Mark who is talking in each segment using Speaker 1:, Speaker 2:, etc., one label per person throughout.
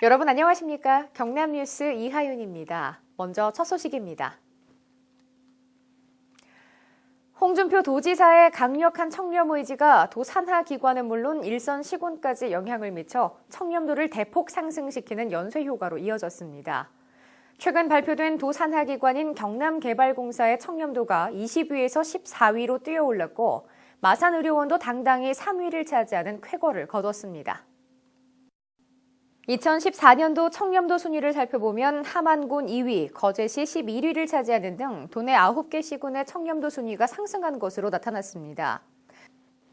Speaker 1: 여러분 안녕하십니까? 경남뉴스 이하윤입니다. 먼저 첫 소식입니다. 홍준표 도지사의 강력한 청렴 의지가 도 산하 기관은 물론 일선 시군까지 영향을 미쳐 청렴도를 대폭 상승시키는 연쇄 효과로 이어졌습니다. 최근 발표된 도 산하 기관인 경남개발공사의 청렴도가 20위에서 14위로 뛰어올랐고 마산의료원도 당당히 3위를 차지하는 쾌거를 거뒀습니다. 2014년도 청렴도 순위를 살펴보면 함안군 2위, 거제시 11위를 차지하는 등 도내 9개 시군의 청렴도 순위가 상승한 것으로 나타났습니다.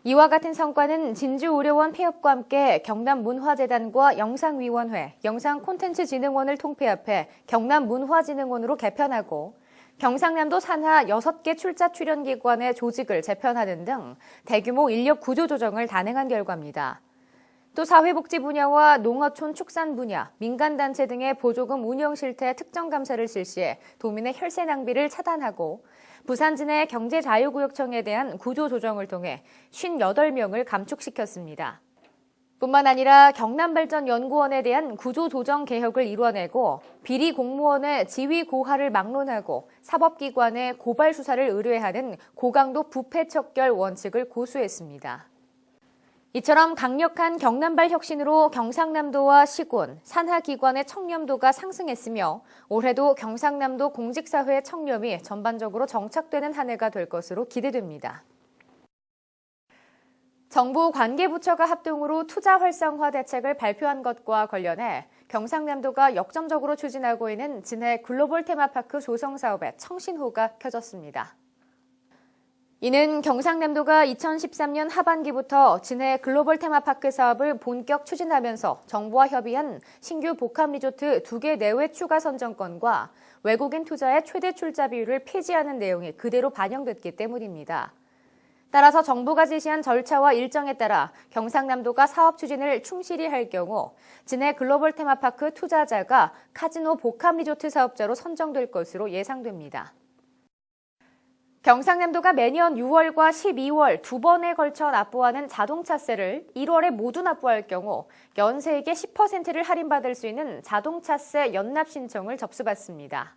Speaker 1: 이와 같은 성과는 진주의료원 폐업과 함께 경남문화재단과 영상위원회, 영상콘텐츠진흥원을 통폐합해 경남문화진흥원으로 개편하고 경상남도 산하 6개 출자 출연기관의 조직을 재편하는 등 대규모 인력 구조 조정을 단행한 결과입니다. 또 사회복지 분야와 농어촌 축산 분야, 민간단체 등의 보조금 운영 실태 특정 감사를 실시해 도민의 혈세 낭비를 차단하고 부산진해 경제자유구역청에 대한 구조조정을 통해 58명을 감축시켰습니다. 뿐만 아니라 경남발전연구원에 대한 구조조정 개혁을 이뤄내고 비리 공무원의 지위 고하를 막론하고 사법기관의 고발 수사를 의뢰하는 고강도 부패 척결 원칙을 고수했습니다. 이처럼 강력한 경남발 혁신으로 경상남도와 시군, 산하기관의 청렴도가 상승했으며 올해도 경상남도 공직사회의 청렴이 전반적으로 정착되는 한 해가 될 것으로 기대됩니다. 정부 관계부처가 합동으로 투자 활성화 대책을 발표한 것과 관련해 경상남도가 역점적으로 추진하고 있는 진해 글로벌 테마파크 조성 사업에 청신호가 켜졌습니다. 이는 경상남도가 2013년 하반기부터 진해 글로벌 테마파크 사업을 본격 추진하면서 정부와 협의한 신규 복합리조트 2개 내외 추가 선정권과 외국인 투자의 최대 출자 비율을 폐지하는 내용이 그대로 반영됐기 때문입니다. 따라서 정부가 제시한 절차와 일정에 따라 경상남도가 사업 추진을 충실히 할 경우 진해 글로벌 테마파크 투자자가 카지노 복합리조트 사업자로 선정될 것으로 예상됩니다. 경상남도가 매년 6월과 12월 2번에 걸쳐 납부하는 자동차세를 1월에 모두 납부할 경우 연세액의 10%를 할인받을 수 있는 자동차세 연납 신청을 접수받습니다.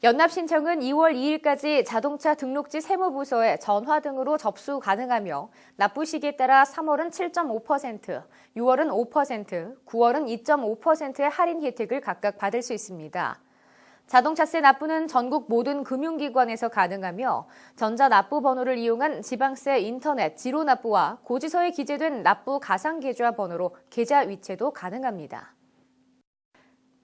Speaker 1: 연납 신청은 2월 2일까지 자동차 등록지 세무부서에 전화 등으로 접수 가능하며 납부 시기에 따라 3월은 7.5%, 6월은 5%, 9월은 2.5%의 할인 혜택을 각각 받을 수 있습니다. 자동차세 납부는 전국 모든 금융기관에서 가능하며 전자납부 번호를 이용한 지방세 인터넷 지로납부와 고지서에 기재된 납부 가상계좌 번호로 계좌 위체도 가능합니다.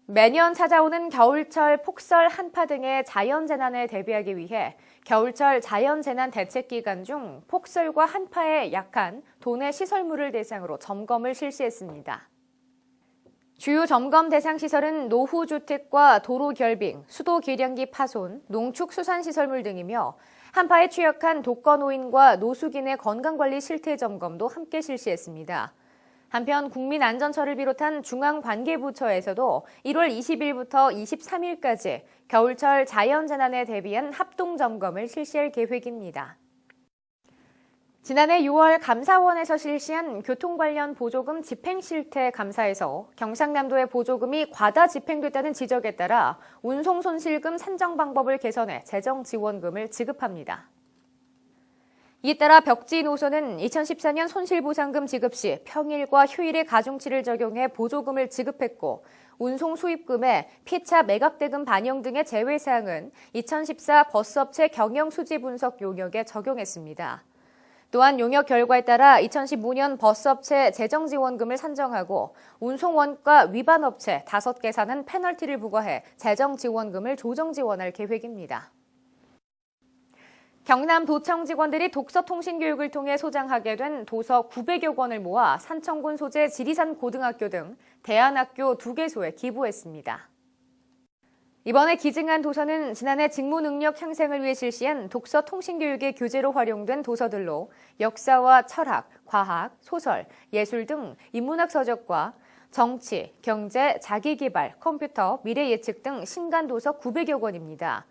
Speaker 1: 매년 찾아오는 겨울철 폭설, 한파 등의 자연재난에 대비하기 위해 겨울철 자연재난 대책 기간 중 폭설과 한파에 약한 도내 시설물을 대상으로 점검을 실시했습니다. 주요 점검 대상 시설은 노후주택과 도로 결빙, 수도 계량기 파손, 농축수산시설물 등이며 한파에 취약한 독거노인과 노숙인의 건강관리 실태 점검도 함께 실시했습니다. 한편 국민안전처를 비롯한 중앙관계부처에서도 1월 20일부터 23일까지 겨울철 자연재난에 대비한 합동점검을 실시할 계획입니다. 지난해 6월 감사원에서 실시한 교통 관련 보조금 집행 실태 감사에서 경상남도의 보조금이 과다 집행됐다는 지적에 따라 운송 손실금 산정 방법을 개선해 재정 지원금을 지급합니다. 이에 따라 벽지 노선은 2014년 손실보상금 지급 시 평일과 휴일에 가중치를 적용해 보조금을 지급했고 운송 수입금에 피차 매각대금 반영 등의 제외사항은 2014 버스업체 경영수지 분석 용역에 적용했습니다. 또한 용역 결과에 따라 2015년 버스업체 재정지원금을 산정하고 운송원가 위반업체 5개사는 페널티를 부과해 재정지원금을 조정지원할 계획입니다. 경남도청 직원들이 독서통신교육을 통해 소장하게 된 도서 900여 권을 모아 산청군 소재 지리산 고등학교 등 대안학교 2개소에 기부했습니다. 이번에 기증한 도서는 지난해 직무능력 향상을 위해 실시한 독서통신교육의 교재로 활용된 도서들로 역사와 철학, 과학, 소설, 예술 등 인문학 서적과 정치, 경제, 자기개발, 컴퓨터, 미래예측 등 신간도서 900여 권입니다.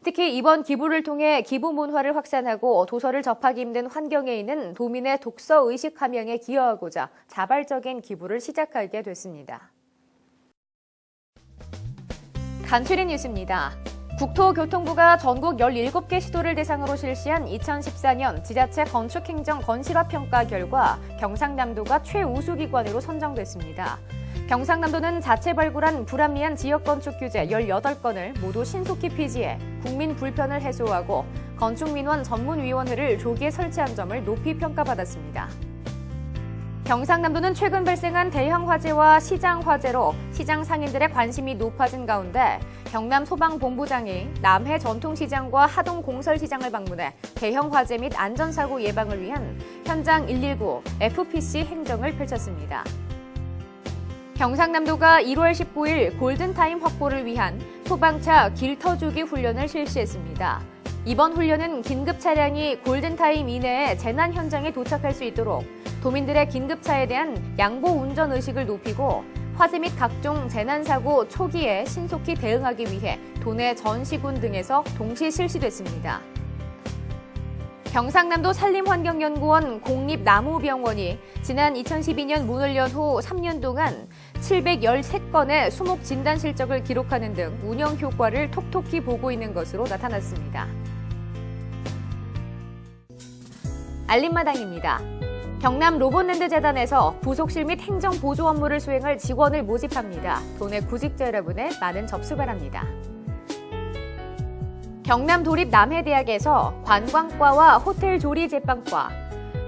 Speaker 1: 특히 이번 기부를 통해 기부 문화를 확산하고 도서를 접하기 힘든 환경에 있는 도민의 독서 의식 함양에 기여하고자 자발적인 기부를 시작하게 됐습니다. 간추린 뉴스입니다. 국토교통부가 전국 17개 시도를 대상으로 실시한 2014년 지자체 건축행정 건실화평가 결과 경상남도가 최우수기관으로 선정됐습니다. 경상남도는 자체 발굴한 불합리한 지역건축 규제 18건을 모두 신속히 폐지해 국민 불편을 해소하고 건축민원 전문위원회를 조기에 설치한 점을 높이 평가받았습니다. 경상남도는 최근 발생한 대형 화재와 시장 화재로 시장 상인들의 관심이 높아진 가운데 경남소방본부장이 남해 전통시장과 하동공설시장을 방문해 대형 화재 및 안전사고 예방을 위한 현장 119 FPC 행정을 펼쳤습니다. 경상남도가 1월 19일 골든타임 확보를 위한 소방차 길터주기 훈련을 실시했습니다. 이번 훈련은 긴급 차량이 골든타임 이내에 재난 현장에 도착할 수 있도록 도민들의 긴급차에 대한 양보 운전 의식을 높이고 화재 및 각종 재난사고 초기에 신속히 대응하기 위해 도내 전 시군 등에서 동시 실시됐습니다. 경상남도 산림환경연구원 공립나무병원이 지난 2012년 문을 연 후 3년 동안 713건의 수목 진단 실적을 기록하는 등 운영 효과를 톡톡히 보고 있는 것으로 나타났습니다. 알림마당입니다. 경남 로봇랜드 재단에서 부속실 및 행정 보조 업무를 수행할 직원을 모집합니다. 도내 구직자 여러분의 많은 접수 바랍니다. 경남 도립 남해대학에서 관광과와 호텔 조리 제빵과,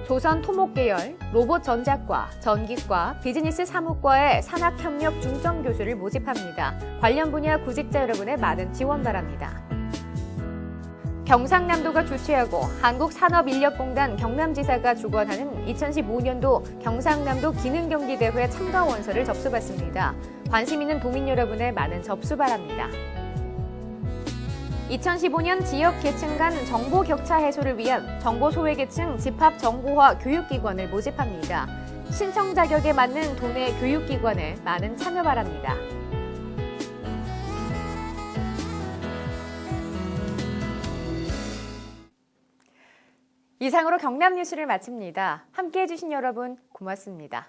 Speaker 1: 조선 토목 계열, 로봇 전자과, 전기과, 비즈니스 사무과의 산학협력 중점 교수를 모집합니다. 관련 분야 구직자 여러분의 많은 지원 바랍니다. 경상남도가 주최하고 한국산업인력공단 경남지사가 주관하는 2015년도 경상남도 기능경기대회 참가 원서를 접수받습니다. 관심 있는 도민 여러분의 많은 접수 바랍니다. 2015년 지역 계층 간 정보 격차 해소를 위한 정보 소외계층 집합 정보화 교육기관을 모집합니다. 신청 자격에 맞는 도내 교육기관에 많은 참여 바랍니다. 이상으로 경남 뉴스를 마칩니다. 함께해 주신 여러분 고맙습니다.